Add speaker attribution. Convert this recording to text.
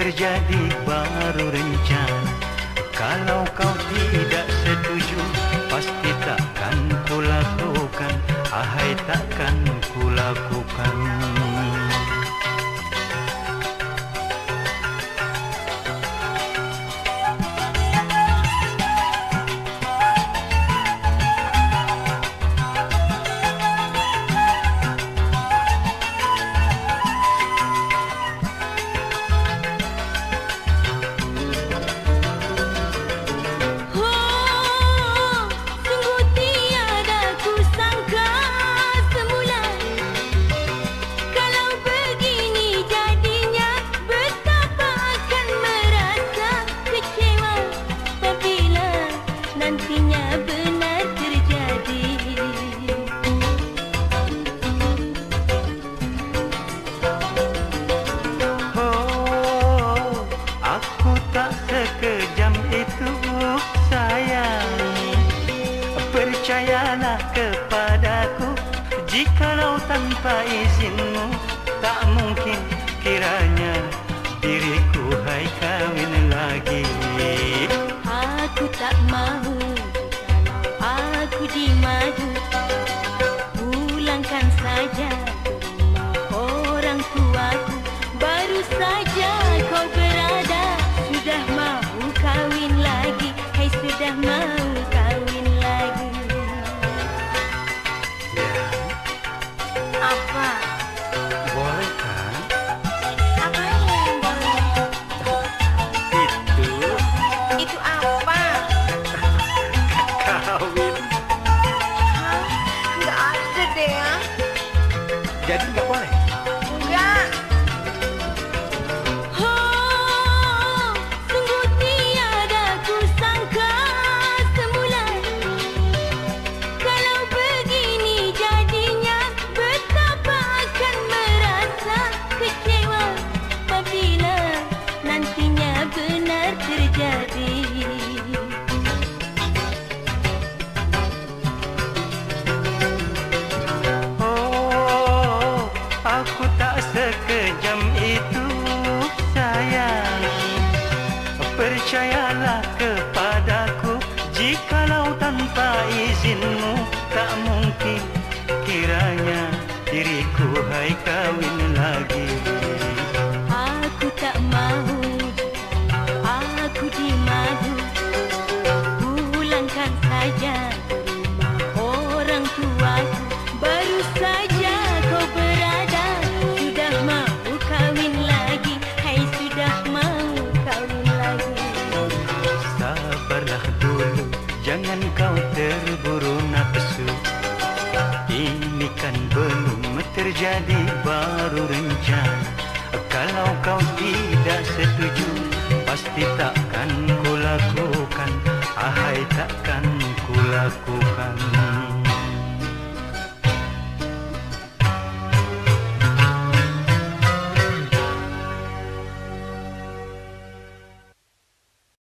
Speaker 1: terjadi baru rencana. Kalau kau tidak setuju, pasti takkan kulakukan. Ahai, takkan kulakukan. Sekejam itu sayang, percayalah kepadaku. Jikalau tanpa izinmu, tak mungkin kiranya diriku hai kawin lagi.
Speaker 2: Aku tak mahu jikalau aku dimadu. Pulangkan saja ke rumah orang tuaku. Baru saja kau berada, sudah mau kawin lagi. Hai, sudah mau kawin lagi.
Speaker 1: Ya,
Speaker 2: Apa?
Speaker 1: boleh kan?
Speaker 2: Apa yang boleh? Itu apa?
Speaker 1: Kawin.
Speaker 2: Hah? Nggak ada deh ya.
Speaker 1: Jadi nggak boleh?
Speaker 2: Enggak. Sungguh tiada kusangka semula. Kalau begini jadinya, betapa akan merasa kecewa apabila nantinya benar terjadi.
Speaker 1: Aku tak sekejam itu sayang, percayalah kepadaku. Jikalau tanpa izinmu, tak mungkin kiranya diriku hai kawin lagi.
Speaker 2: Aku tak mahu jikalau aku dimadu. Pulangkan saja ke rumah orang tuaku. Baru saja kau berada, sudah mau kawin lagi. Hai, sudah mau kawin lagi.
Speaker 1: Sabarlah dulu, jangan kau terburu nafsu. Ini kan belum terjadi, baru rencana. Kalau kau tidak setuju, pasti takkan kulakukan. Ahai, takkan kulakukan.